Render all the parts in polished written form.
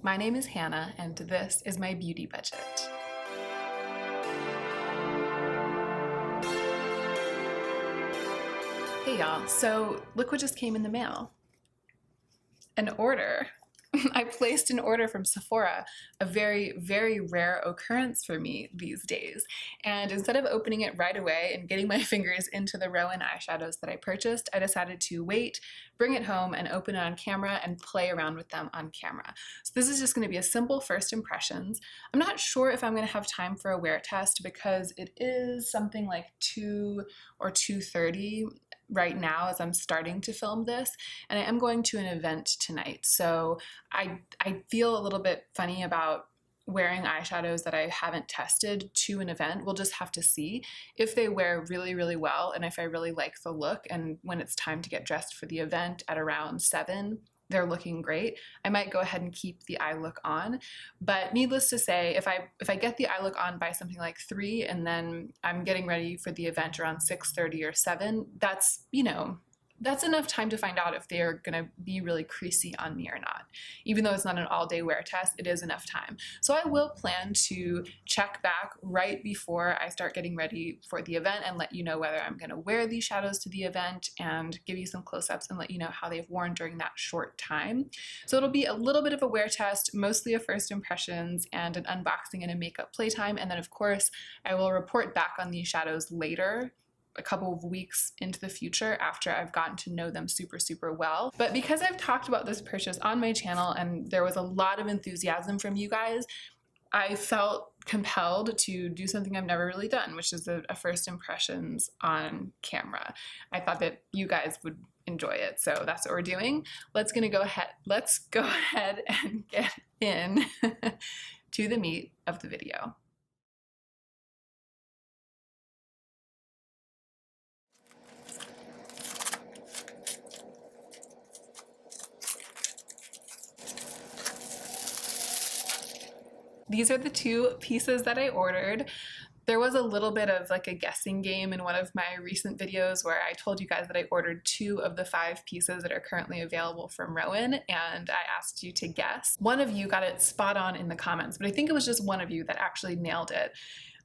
My name is Hannah, and this is my beauty budget. Hey y'all, so look what just came in the mail. An order. I placed an order from Sephora, a very, very rare occurrence for me these days. And instead of opening it right away and getting my fingers into the RÓEN eyeshadows that I purchased, I decided to wait, bring it home, and open it on camera and play around with them on camera. So this is just going to be a simple first impressions. I'm not sure if I'm going to have time for a wear test because it is something like 2 or 2:30 right now as I'm starting to film this, and I am going to an event tonight, so I feel a little bit funny about wearing eyeshadows that I haven't tested to an event. We'll just have to see if they wear really, really well and if I really like the look, and when it's time to get dressed for the event at around 7, they're looking great, I might go ahead and keep the eye look on. But needless to say, if I get the eye look on by something like 3 and then I'm getting ready for the event around 6:30 or 7, that's, that's enough time to find out if they're gonna be really creasy on me or not. Even though it's not an all-day wear test, it is enough time. So I will plan to check back right before I start getting ready for the event and let you know whether I'm gonna wear these shadows to the event and give you some close-ups and let you know how they've worn during that short time. So it'll be a little bit of a wear test, mostly a first impressions and an unboxing and a makeup playtime. And then of course, I will report back on these shadows later, a couple of weeks into the future after I've gotten to know them super, super well. But because I've talked about this purchase on my channel and there was a lot of enthusiasm from you guys, I felt compelled to do something I've never really done, which is a first impressions on camera. I thought that you guys would enjoy it, so that's what we're doing. Let's go ahead and get in to the meat of the video. These are the 2 pieces that I ordered. There was a little bit of like a guessing game in one of my recent videos where I told you guys that I ordered 2 of the 5 pieces that are currently available from RÓEN, and I asked you to guess. One of you got it spot on in the comments, but I think it was just one of you that actually nailed it.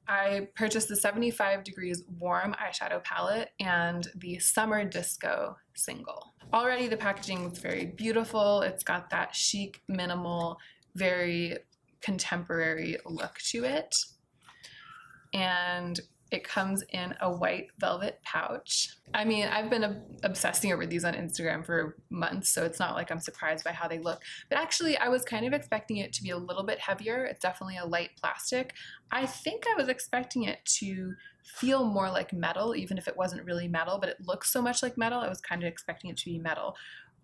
I purchased the 75 Degrees Warm eyeshadow palette and the Summer Disco single. Already the packaging looks very beautiful. It's got that chic, minimal, very contemporary look to it, and it comes in a white velvet pouch. I mean, I've been obsessing over these on Instagram for months, so it's not like I'm surprised by how they look, but actually I was kind of expecting it to be a little bit heavier. It's definitely a light plastic. I think I was expecting it to feel more like metal, even if it wasn't really metal, but it looks so much like metal, I was kind of expecting it to be metal.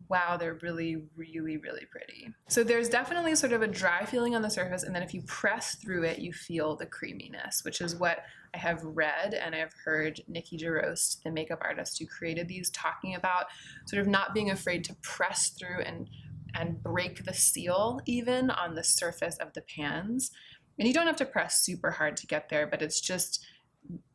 Wow, they're really, really, really pretty. So there's definitely sort of a dry feeling on the surface, and then if you press through it, you feel the creaminess, which is what I have read and I've heard Nikki DeRoast, the makeup artist who created these, talking about sort of not being afraid to press through and break the seal even on the surface of the pans. And you don't have to press super hard to get there, but it's just,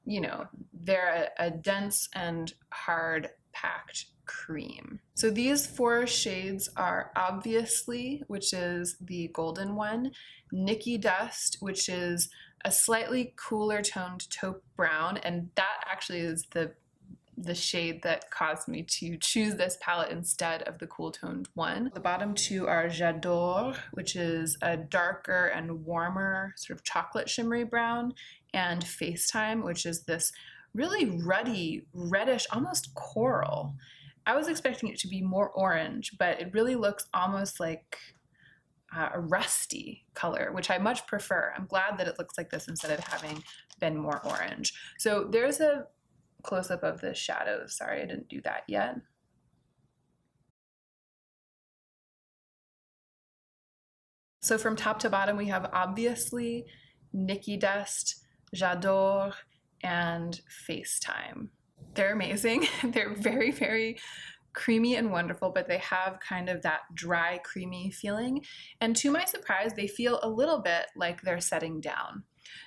they're a dense and hard packed cream. So these 4 shades are Obviously, which is the golden one, Nikki Dust, which is a slightly cooler toned taupe brown, and that actually is the shade that caused me to choose this palette instead of the cool toned one. The bottom 2 are J'adore, which is a darker and warmer sort of chocolate shimmery brown, and FaceTime, which is this really ruddy, reddish, almost coral. I was expecting it to be more orange, but it really looks almost like a rusty color, which I much prefer. I'm glad that it looks like this instead of having been more orange. So there's a close-up of the shadows. Sorry, I didn't do that yet. So from top to bottom, we have Obviously, Nikki Dust, J'adore, and FaceTime. They're amazing. They're very, very creamy and wonderful, but they have kind of that dry, creamy feeling. And to my surprise, they feel a little bit like they're setting down.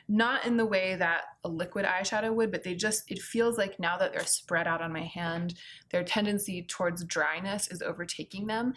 Not in the way that a liquid eyeshadow would, but it feels like now that they're spread out on my hand, their tendency towards dryness is overtaking them.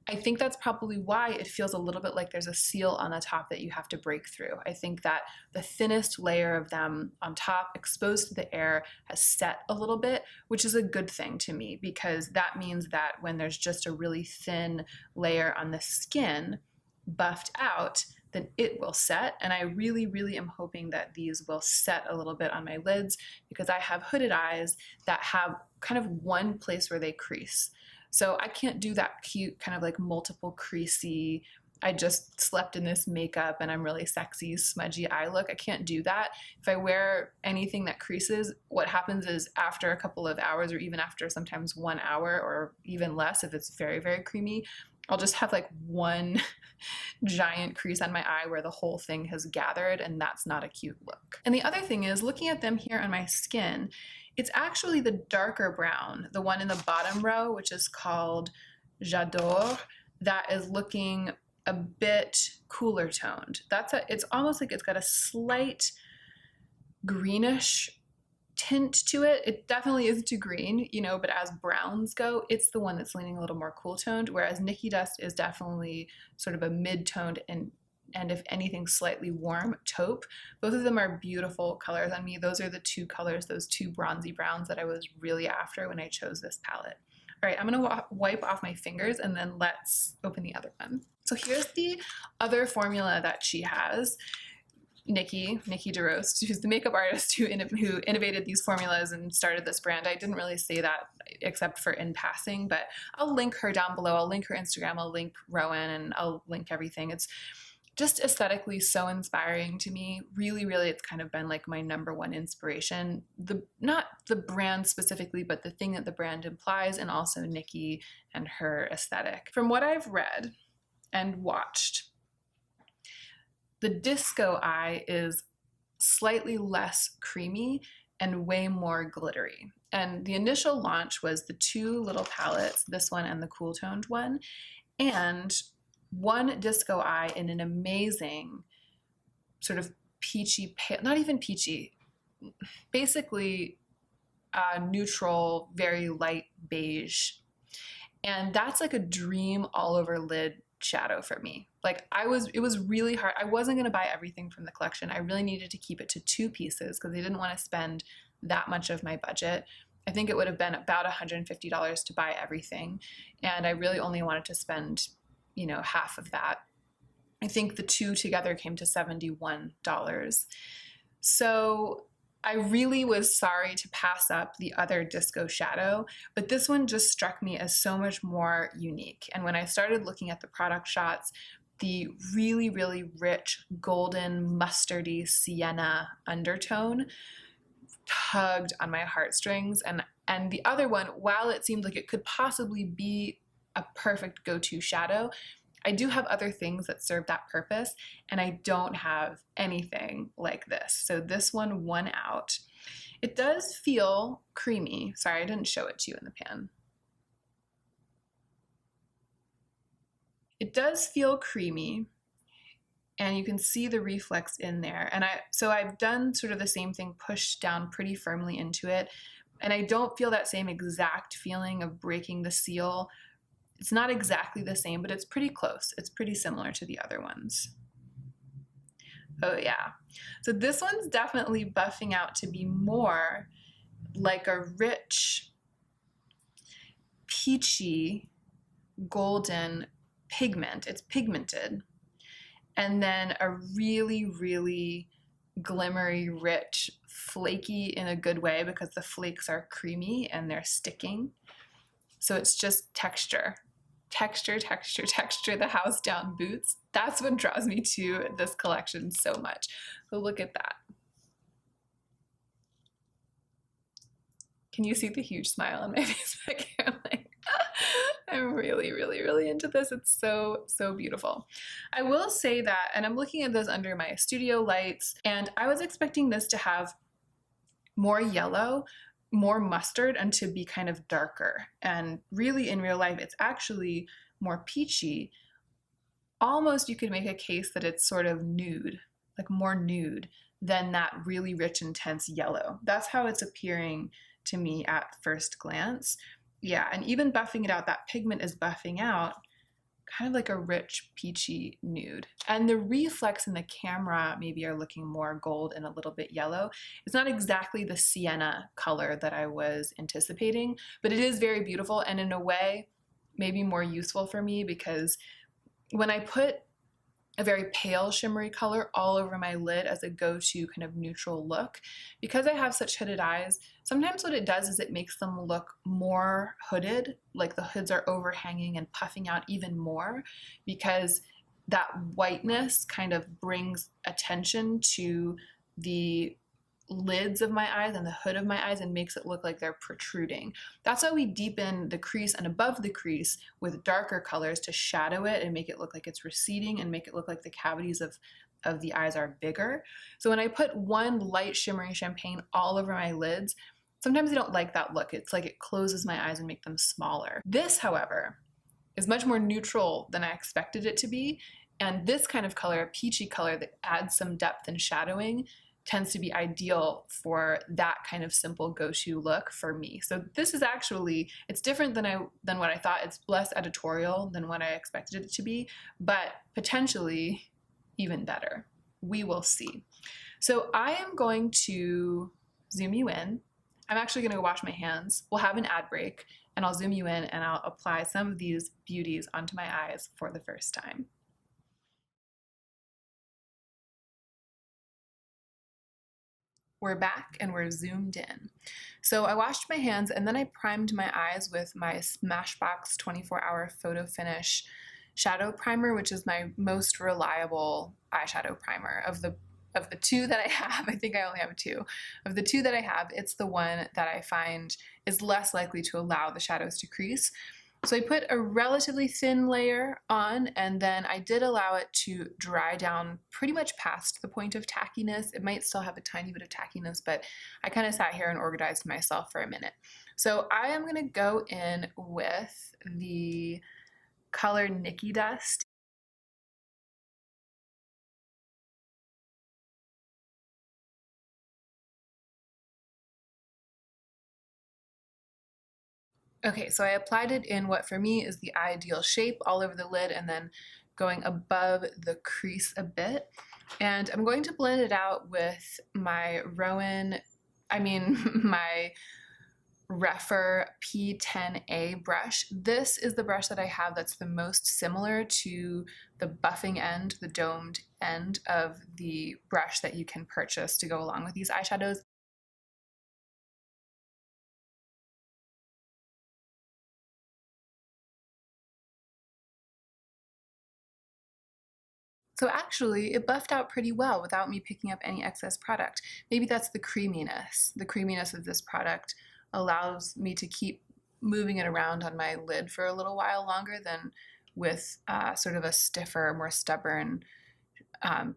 I think that's probably why it feels a little bit like there's a seal on the top that you have to break through. I think that the thinnest layer of them on top, exposed to the air, has set a little bit, which is a good thing to me, because that means that when there's just a really thin layer on the skin buffed out, then it will set. And I really, really am hoping that these will set a little bit on my lids, because I have hooded eyes that have kind of one place where they crease. So I can't do that cute kind of like multiple creasy, I just slept in this makeup and I'm really sexy, smudgy eye look. I can't do that. If I wear anything that creases, what happens is after a couple of hours, or even after sometimes 1 hour or even less, if it's very, very creamy, I'll just have like one giant crease on my eye where the whole thing has gathered, and that's not a cute look. And the other thing is, looking at them here on my skin, it's actually the darker brown, the one in the bottom row, which is called J'adore, that is looking a bit cooler toned. It's almost like it's got a slight greenish tint to it. It definitely isn't too green, you know, but as browns go, it's the one that's leaning a little more cool toned, whereas Nikki Dust is definitely sort of a mid-toned and if anything slightly warm taupe. Both of them are beautiful colors on me. Those are the two colors, those two bronzy browns that I was really after when I chose this palette. All right, I'm gonna wipe off my fingers and then let's open the other one. So here's the other formula that she has. Nikki DeRost, who's the makeup artist who innovated these formulas and started this brand. I didn't really say that except for in passing, but I'll link her down below. I'll link her Instagram, I'll link RÓEN, and I'll link everything. It's just aesthetically so inspiring to me. Really, really, it's kind of been like my #1 inspiration. Not the brand specifically, but the thing that the brand implies, and also Nikki and her aesthetic. From what I've read and watched, the disco eye is slightly less creamy and way more glittery. And the initial launch was the two little palettes, this one and the cool toned one, and one disco eye in an amazing sort of peachy, not even peachy, basically neutral, very light beige. And that's like a dream all over lid shadow for me. Like it was really hard. I wasn't gonna buy everything from the collection. I really needed to keep it to 2 pieces because I didn't want to spend that much of my budget. I think it would have been about $150 to buy everything. And I really only wanted to spend, you know, half of that. I think the two together came to $71. So I really was sorry to pass up the other disco shadow, but this one just struck me as so much more unique. And when I started looking at the product shots, the really, really rich golden mustardy sienna undertone tugged on my heartstrings. And the other one, while it seemed like it could possibly be a perfect go-to shadow, I do have other things that serve that purpose, and I don't have anything like this. So this one won out. It does feel creamy. Sorry, I didn't show it to you in the pan. It does feel creamy, and you can see the reflex in there. And so I've done sort of the same thing, pushed down pretty firmly into it, and I don't feel that same exact feeling of breaking the seal. It's not exactly the same, but it's pretty close. It's pretty similar to the other ones. Oh yeah. So this one's definitely buffing out to be more like a rich, peachy, golden pigment. It's pigmented. And then a really, really glimmery, rich, flaky in a good way, because the flakes are creamy and they're sticking. So it's just texture. Texture, texture, texture, the house down boots. That's what draws me to this collection so much. So look at that. Can you see the huge smile on my face back here? I'm really, really, really into this. It's so, so beautiful. I will say that, and I'm looking at this under my studio lights, and I was expecting this to have more yellow, more mustard, and to be kind of darker. And really in real life, it's actually more peachy. Almost you could make a case that it's sort of nude, like more nude than that really rich, intense yellow. That's how it's appearing to me at first glance. Yeah, and even buffing it out, that pigment is buffing out kind of like a rich peachy nude. And the reflex in the camera maybe are looking more gold and a little bit yellow. It's not exactly the sienna color that I was anticipating, but it is very beautiful and in a way maybe more useful for me, because when I put a very pale shimmery color all over my lid as a go-to kind of neutral look, because I have such hooded eyes, sometimes what it does is it makes them look more hooded, like the hoods are overhanging and puffing out even more, because that whiteness kind of brings attention to the lids of my eyes and the hood of my eyes and makes it look like they're protruding. That's why we deepen the crease and above the crease with darker colors to shadow it and make it look like it's receding and make it look like the cavities of the eyes are bigger. So when I put one light shimmering champagne all over my lids, sometimes I don't like that look. It's like it closes my eyes and make them smaller. This, however, is much more neutral than I expected it to be. And this kind of color, a peachy color that adds some depth and shadowing, tends to be ideal for that kind of simple go-to look for me. So this is actually, it's different than what I thought. It's less editorial than what I expected it to be, but potentially even better. We will see. So I am going to zoom you in. I'm actually gonna go wash my hands. We'll have an ad break and I'll zoom you in and I'll apply some of these beauties onto my eyes for the first time. We're back and we're zoomed in. So I washed my hands and then I primed my eyes with my Smashbox 24-hour photo finish shadow primer, which is my most reliable eyeshadow primer. Of the two that I have, I think I only have two. Of the two that I have, it's the one that I find is less likely to allow the shadows to crease. So I put a relatively thin layer on, and then I did allow it to dry down pretty much past the point of tackiness. It might still have a tiny bit of tackiness, but I kind of sat here and organized myself for a minute. So I am going to go in with the color Nikki Dust. Okay, so I applied it in what for me is the ideal shape all over the lid and then going above the crease a bit. And I'm going to blend it out with my RÓEN, my Rephr P10A brush. This is the brush that I have that's the most similar to the buffing end, the domed end of the brush that you can purchase to go along with these eyeshadows. So actually, it buffed out pretty well without me picking up any excess product. Maybe that's the creaminess. The creaminess of this product allows me to keep moving it around on my lid for a little while longer than with sort of a stiffer, more stubborn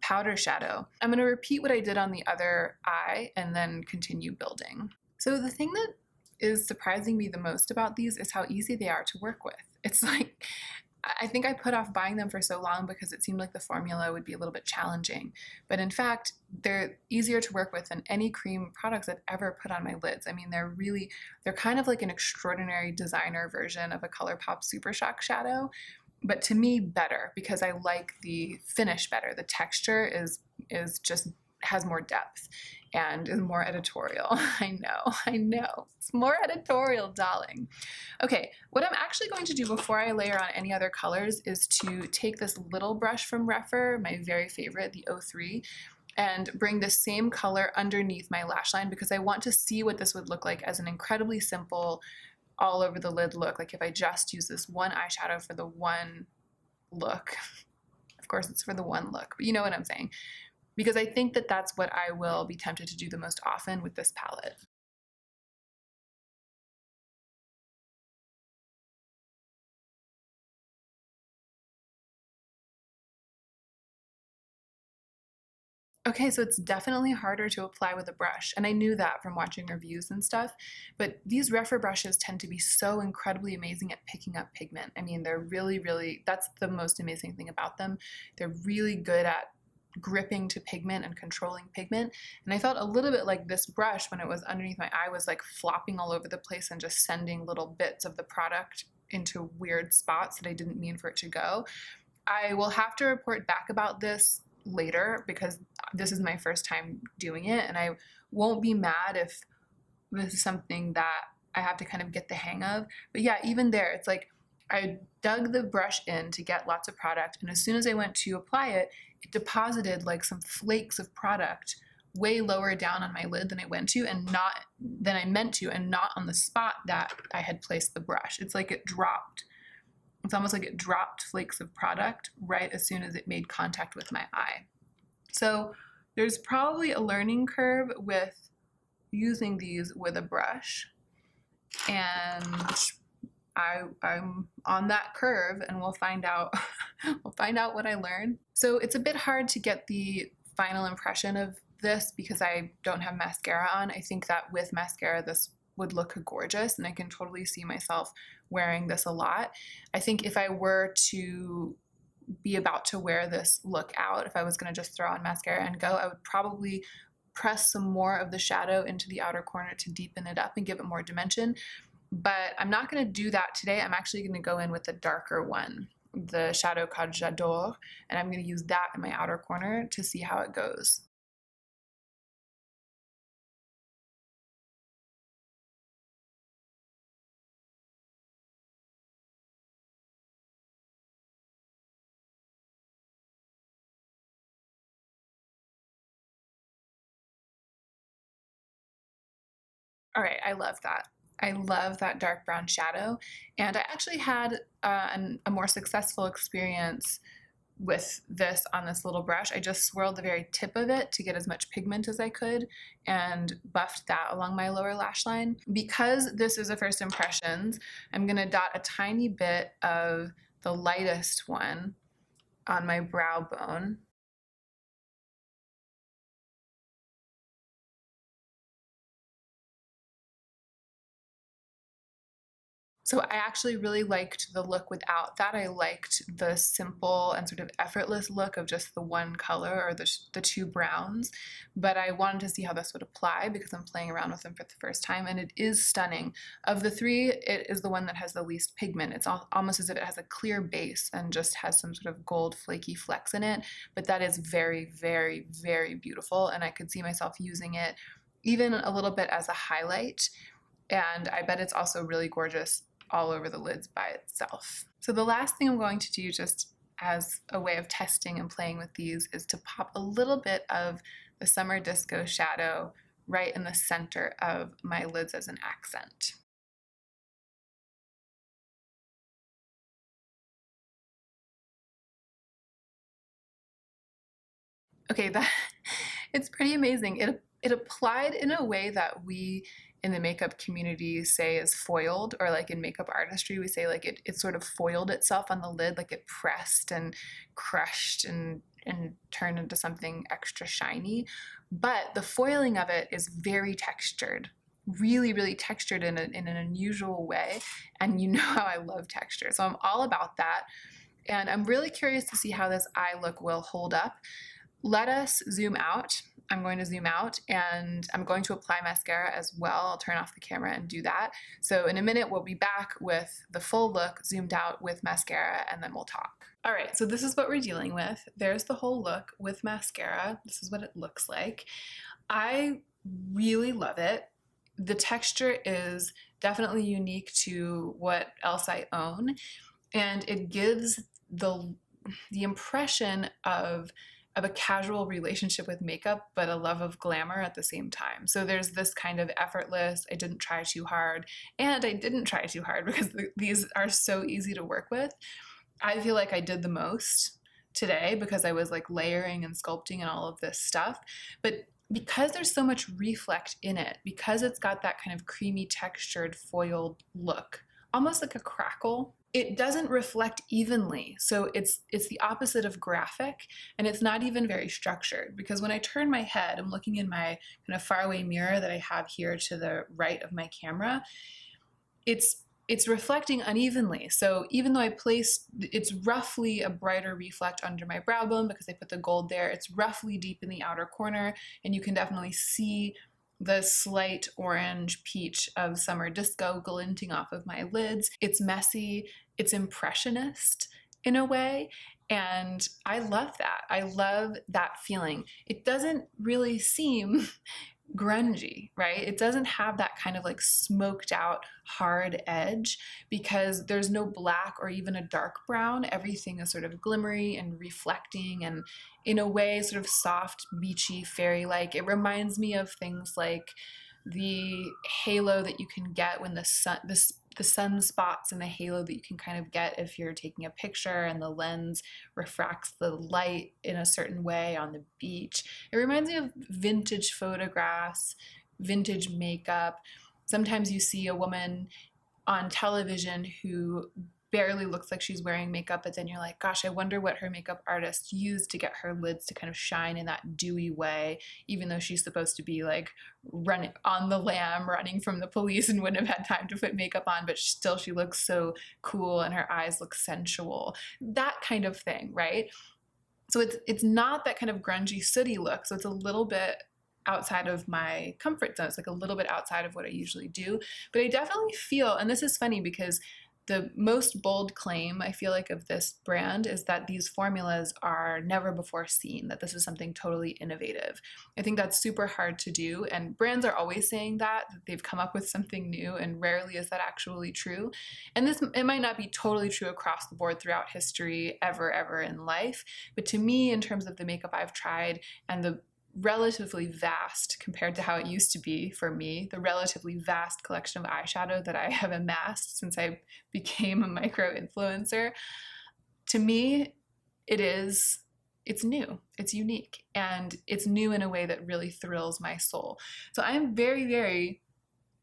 powder shadow. I'm going to repeat what I did on the other eye and then continue building. So the thing that is surprising me the most about these is how easy they are to work with. It's like, I think I put off buying them for so long because it seemed like the formula would be a little bit challenging. But in fact, they're easier to work with than any cream products I've ever put on my lids. I mean, they're kind of like an extraordinary designer version of a ColourPop Super Shock shadow, but to me better because I like the finish better. The texture is just has more depth and is more editorial. I know. It's more editorial, darling. Okay, what I'm actually going to do before I layer on any other colors is to take this little brush from Rephr, my very favorite, the 03, and bring the same color underneath my lash line because I want to see what this would look like as an incredibly simple all over the lid look. Like if I just use this one eyeshadow for the one look. Of course, it's for the one look, but you know what I'm saying. Because I think that that's what I will be tempted to do the most often with this palette. Okay, so it's definitely harder to apply with a brush, and I knew that from watching reviews and stuff, but these Rephr brushes tend to be so incredibly amazing at picking up pigment. I mean, they're really, that's the most amazing thing about them. They're really good at gripping to pigment and controlling pigment, and I felt a little bit like this brush when it was underneath my eye was like flopping all over the place and just sending little bits of the product into weird spots that I didn't mean for it to go. I will have to report back about this later because this is my first time doing it, and I won't be mad if this is something that I have to kind of get the hang of. But yeah, even there, it's like I dug the brush in to get lots of product, and as soon as I went to apply it, it deposited like some flakes of product way lower down on my lid than I meant to, and not on the spot that I had placed the brush. It's like it dropped. It's almost like it dropped flakes of product right as soon as it made contact with my eye. So there's probably a learning curve with using these with a brush, and I'm on that curve, and we'll find out we'll find out what I learned. So it's a bit hard to get the final impression of this because I don't have mascara on. I think that with mascara this would look gorgeous, and I can totally see myself wearing this a lot. I think if I were to be about to wear this look out, if I was going to just throw on mascara and go, I would probably press some more of the shadow into the outer corner to deepen it up and give it more dimension. But I'm not going to do that today. I'm actually going to go in with a darker one, the shadow called J'adore, and I'm going to use that in my outer corner to see how it goes. All right, I love that. I love that dark brown shadow, and I actually had a more successful experience with this on this little brush. I just swirled the very tip of it to get as much pigment as I could and buffed that along my lower lash line. Because this is a first impressions, I'm gonna dot a tiny bit of the lightest one on my brow bone. So I actually really liked the look without that. I liked the simple and sort of effortless look of just the one color, or the two browns, but I wanted to see how this would apply because I'm playing around with them for the first time, and it is stunning. Of the three, it is the one that has the least pigment. It's almost as if it has a clear base and just has some sort of gold flaky flecks in it, but that is very, very, very beautiful, and I could see myself using it even a little bit as a highlight, and I bet it's also really gorgeous all over the lids by itself. So the last thing I'm going to do, just as a way of testing and playing with these, is to pop a little bit of the Summer Disco shadow right in the center of my lids as an accent. Okay, it's pretty amazing. It applied in a way that we in the makeup community say is foiled, or like in makeup artistry we say like it sort of foiled itself on the lid, like it pressed and crushed and turned into something extra shiny. But the foiling of it is very textured, really, really textured in an unusual way, and you know how I love texture, so I'm all about that. And I'm really curious to see how this eye look will hold up. Let us zoom out. I'm going to zoom out, and I'm going to apply mascara as well. I'll turn off the camera and do that. So in a minute, we'll be back with the full look zoomed out with mascara, and then we'll talk. All right, so this is what we're dealing with. There's the whole look with mascara. This is what it looks like. I really love it. The texture is definitely unique to what else I own, and it gives the impression of a casual relationship with makeup, but a love of glamour at the same time. So there's this kind of effortless, I didn't try too hard, and I didn't try too hard because these are so easy to work with. I feel like I did the most today because I was like layering and sculpting and all of this stuff. But because there's so much reflect in it, because it's got that kind of creamy textured foiled look, almost like a crackle, it doesn't reflect evenly. So it's the opposite of graphic, and it's not even very structured, because when I turn my head, I'm looking in my kind of faraway mirror that I have here to the right of my camera, it's reflecting unevenly. So even though it's roughly a brighter reflect under my brow bone because I put the gold there, it's roughly deep in the outer corner, and you can definitely see the slight orange peach of summer disco glinting off of my lids. It's messy, it's impressionist in a way, and I love that. I love that feeling. It doesn't really seem grungy, right? It doesn't have that kind of like smoked out hard edge because there's no black or even a dark brown. Everything is sort of glimmery and reflecting and in a way sort of soft, beachy, fairy-like. It reminds me of things like the halo that you can get when the sunspots and the halo that you can kind of get if you're taking a picture and the lens refracts the light in a certain way on the beach. It reminds me of vintage photographs, vintage makeup. Sometimes you see a woman on television who barely looks like she's wearing makeup, but then you're like, gosh, I wonder what her makeup artist used to get her lids to kind of shine in that dewy way, even though she's supposed to be like running on the lam, running from the police and wouldn't have had time to put makeup on, but still she looks so cool and her eyes look sensual. That kind of thing, right? So it's not that kind of grungy, sooty look. So it's a little bit outside of my comfort zone. It's like a little bit outside of what I usually do. But I definitely feel, and this is funny because the most bold claim I feel like of this brand is that these formulas are never before seen, that this is something totally innovative. I think that's super hard to do, and brands are always saying that they've come up with something new, and rarely is that actually true. And it might not be totally true across the board throughout history ever in life, but to me, in terms of the makeup I've tried and the relatively vast, compared to how it used to be for me, the relatively vast collection of eyeshadow that I have amassed since I became a micro influencer, to me, it's new, it's unique, and it's new in a way that really thrills my soul. So I'm very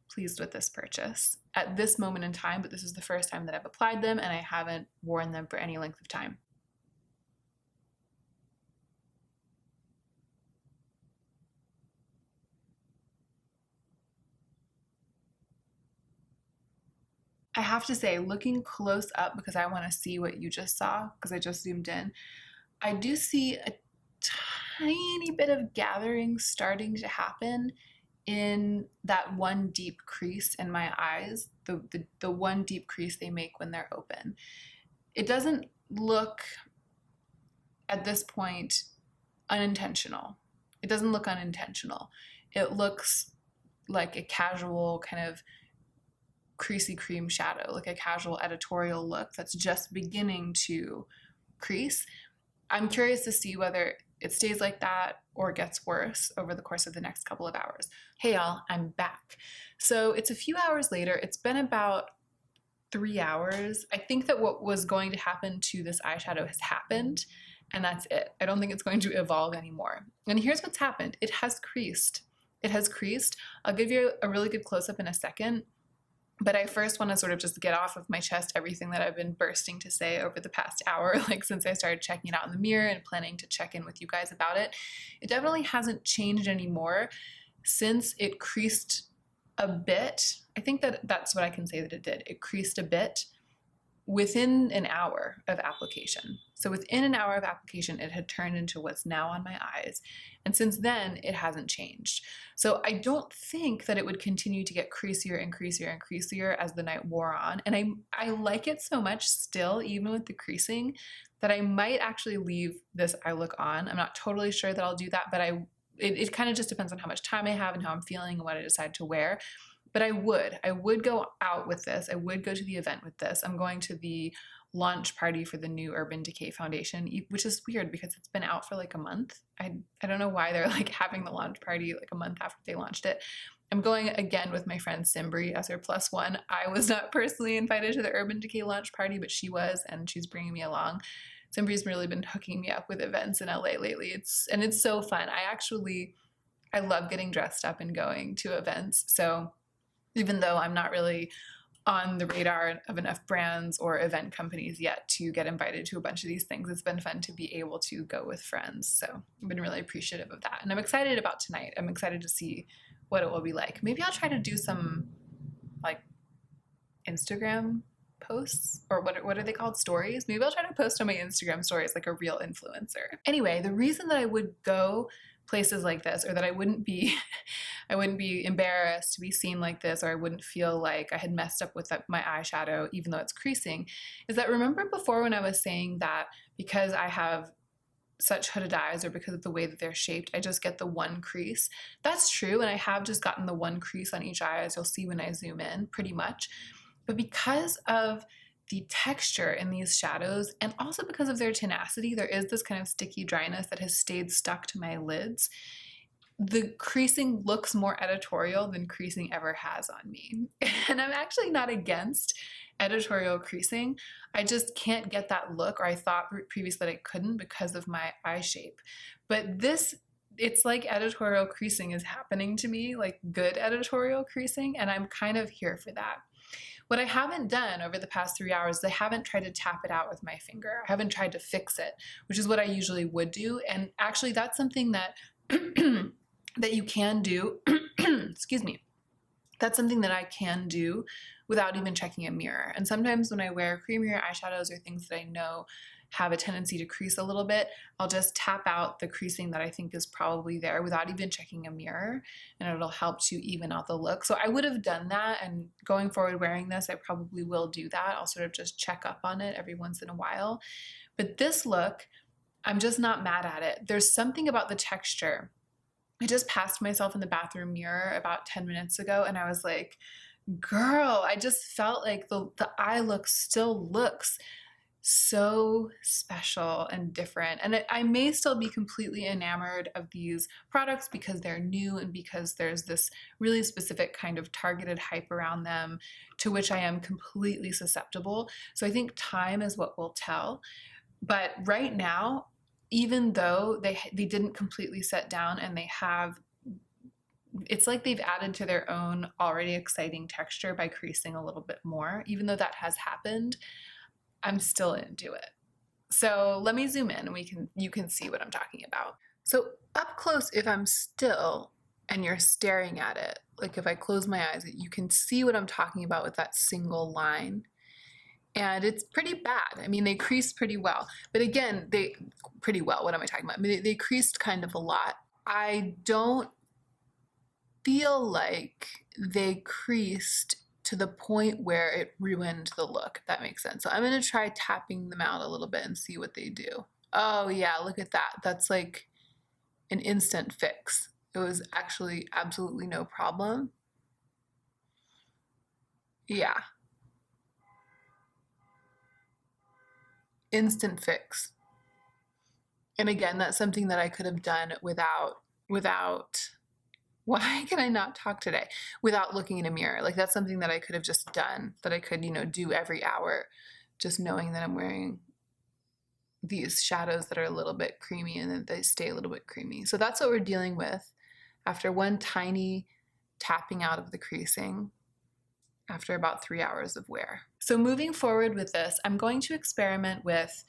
pleased with this purchase at this moment in time, but this is the first time that I've applied them and I haven't worn them for any length of time. I have to say, looking close up, because I want to see what you just saw, because I just zoomed in, I do see a tiny bit of gathering starting to happen in that one deep crease in my eyes, the one deep crease they make when they're open. It doesn't look, at this point, unintentional. It doesn't look unintentional. It looks like a casual kind of creasy cream shadow, like a casual editorial look that's just beginning to crease. I'm curious to see whether it stays like that or gets worse over the course of the next couple of hours. Hey y'all, I'm back. So it's a few hours later. It's been about 3 hours. I think that what was going to happen to this eyeshadow has happened, and that's it. I don't think it's going to evolve anymore. And here's what's happened. It has creased. It has creased. I'll give you a really good close-up in a second. But I first want to sort of just get off of my chest everything that I've been bursting to say over the past hour, like since I started checking it out in the mirror and planning to check in with you guys about it. It definitely hasn't changed anymore since it creased a bit. I think that that's what I can say that it did. It creased a bit within an hour of application. So within an hour of application, it had turned into what's now on my eyes. And since then, it hasn't changed. So I don't think that it would continue to get creasier and creasier and creasier as the night wore on. And I like it so much still, even with the creasing, that I might actually leave this eye look on. I'm not totally sure that I'll do that, but it kind of just depends on how much time I have and how I'm feeling and what I decide to wear. But I would go out with this. I would go to the event with this. I'm going to the launch party for the new Urban Decay foundation, which is weird because it's been out for like a month. I don't know why they're like having the launch party like a month after they launched it. I'm going again with my friend Simbri as her plus one. I was not personally invited to the Urban Decay launch party, but she was, and she's bringing me along. Simbri's really been hooking me up with events in LA lately. It's so fun. I love getting dressed up and going to events. So even though I'm not really on the radar of enough brands or event companies yet to get invited to a bunch of these things, it's been fun to be able to go with friends. So I've been really appreciative of that. And I'm excited about tonight. I'm excited to see what it will be like. Maybe I'll try to do some like Instagram posts, or what are they called? Stories? Maybe I'll try to post on my Instagram stories like a real influencer. Anyway, the reason that I would go places like this, or that I wouldn't be embarrassed to be seen like this, or I wouldn't feel like I had messed up with my eyeshadow even though it's creasing, is that, remember before when I was saying that because I have such hooded eyes, or because of the way that they're shaped, I just get the one crease? That's true, and I have just gotten the one crease on each eye, as you'll see when I zoom in, pretty much. But because of the texture in these shadows, and also because of their tenacity, there is this kind of sticky dryness that has stayed stuck to my lids. The creasing looks more editorial than creasing ever has on me. And I'm actually not against editorial creasing. I just can't get that look, or I thought previously that I couldn't because of my eye shape. But this, it's like editorial creasing is happening to me, like good editorial creasing, and I'm kind of here for that. What I haven't done over the past 3 hours is I haven't tried to tap it out with my finger. I haven't tried to fix it, which is what I usually would do. And actually that's something that that you can do, excuse me, that's something that I can do without even checking a mirror. And sometimes when I wear creamier eyeshadows or things that I know have a tendency to crease a little bit, I'll just tap out the creasing that I think is probably there without even checking a mirror, and it'll help to even out the look. So I would have done that, and going forward wearing this, I probably will do that. I'll sort of just check up on it every once in a while. But this look, I'm just not mad at it. There's something about the texture. I just passed myself in the bathroom mirror about 10 minutes ago, and I was like, girl, I just felt like the eye look still looks so special and different. And I may still be completely enamored of these products because they're new and because there's this really specific kind of targeted hype around them to which I am completely susceptible. So I think time is what will tell. But right now, even though they didn't completely set down, and they have, it's like they've added to their own already exciting texture by creasing a little bit more. Even though that has happened, I'm still into it. So let me zoom in and you can see what I'm talking about. So up close, if I'm still and you're staring at it, like if I close my eyes, you can see what I'm talking about with that single line. And it's pretty bad. I mean, they creased pretty well. But again, pretty well, what am I talking about? I mean, they creased kind of a lot. I don't feel like they creased to the point where it ruined the look, if that makes sense. So I'm gonna try tapping them out a little bit and see what they do. Oh yeah, look at that. That's like an instant fix. It was actually absolutely no problem. Yeah. Instant fix. And again, that's something that I could have done without, why can I not talk today? Without looking in a mirror. Like that's something that I could have just done, that I could, do every hour, just knowing that I'm wearing these shadows that are a little bit creamy and that they stay a little bit creamy. So that's what we're dealing with after one tiny tapping out of the creasing after about 3 hours of wear. So moving forward with this, I'm going to experiment with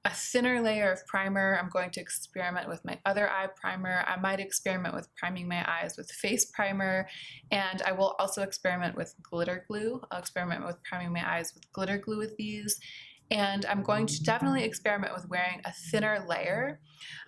a thinner layer of primer. I'm going to experiment with my other eye primer. I might experiment with priming my eyes with face primer, and I will also experiment with glitter glue. I'll experiment with priming my eyes with glitter glue with these, and I'm going to definitely experiment with wearing a thinner layer.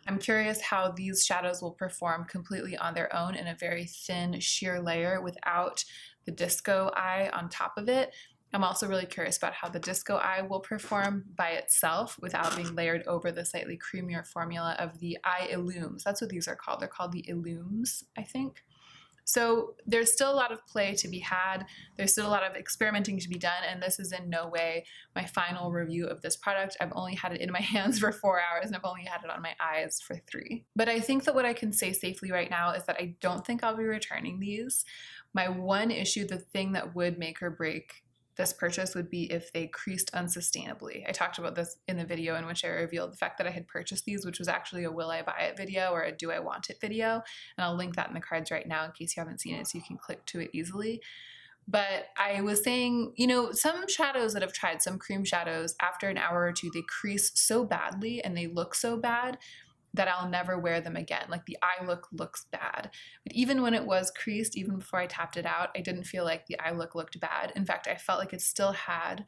I'm curious how these shadows will perform completely on their own in a very thin, sheer layer without the disco eye on top of it. I'm also really curious about how the disco eye will perform by itself without being layered over the slightly creamier formula of the eye illums. That's what these are called. They're called the illums, I think. So there's still a lot of play to be had. There's still a lot of experimenting to be done, and this is in no way my final review of this product. I've only had it in my hands for 4 hours, and I've only had it on my eyes for 3. But I think that what I can say safely right now is that I don't think I'll be returning these. My one issue, the thing that would make or break this purchase, would be if they creased unsustainably. I talked about this in the video in which I revealed the fact that I had purchased these, which was actually a will I buy it video or a do I want it video. And I'll link that in the cards right now in case you haven't seen it so you can click to it easily. But I was saying, some shadows that I've tried, some cream shadows, after an hour or two, they crease so badly and they look so bad that I'll never wear them again. Like the eye look looks bad. But even when it was creased, even before I tapped it out, I didn't feel like the eye look looked bad. In fact, I felt like it still had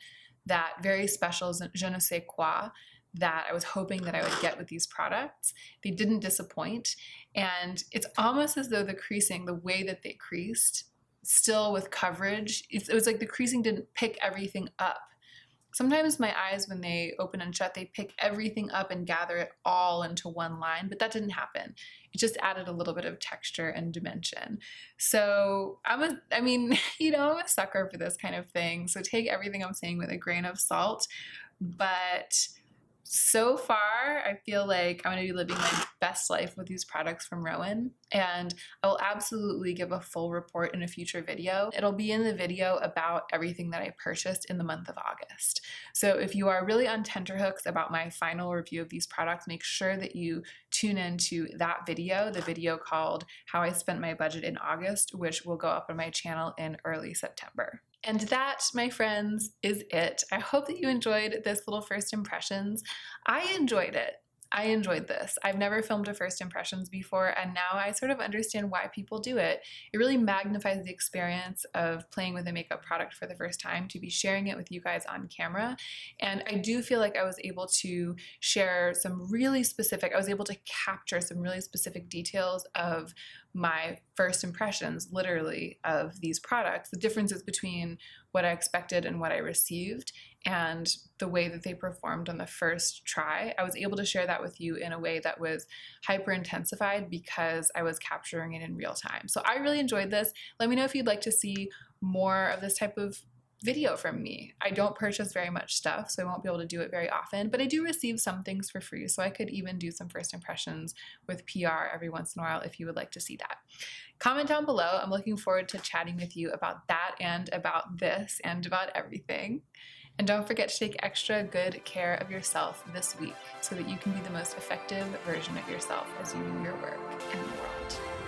that very special je ne sais quoi that I was hoping that I would get with these products. They didn't disappoint, and it's almost as though the creasing, the way that they creased, still with coverage, it was like the creasing didn't pick everything up. Sometimes my eyes, when they open and shut, they pick everything up and gather it all into one line, but that didn't happen. It just added a little bit of texture and dimension. So I'm a sucker for this kind of thing. So take everything I'm saying with a grain of salt. But so far, I feel like I'm going to be living my best life with these products from RÓEN, and I will absolutely give a full report in a future video. It'll be in the video about everything that I purchased in the month of August. So if you are really on tenterhooks about my final review of these products, make sure that you tune into that video, the video called How I Spent My Budget in August, which will go up on my channel in early September. And that, my friends, is it. I hope that you enjoyed this little first impressions. I enjoyed it. I enjoyed this. I've never filmed a first impressions before, and now I sort of understand why people do it. It really magnifies the experience of playing with a makeup product for the first time, to be sharing it with you guys on camera. And I do feel like I was able to share some really specific, I was able to capture some really specific details of my first impressions, literally, of these products, the differences between what I expected and what I received, and the way that they performed on the first try. I was able to share that with you in a way that was hyper intensified because I was capturing it in real time. So I really enjoyed this. Let me know if you'd like to see more of this type of video from me. I don't purchase very much stuff, so I won't be able to do it very often, but I do receive some things for free, so I could even do some first impressions with PR every once in a while if you would like to see that. Comment down below. I'm looking forward to chatting with you about that and about this and about everything. And don't forget to take extra good care of yourself this week so that you can be the most effective version of yourself as you do your work in the world.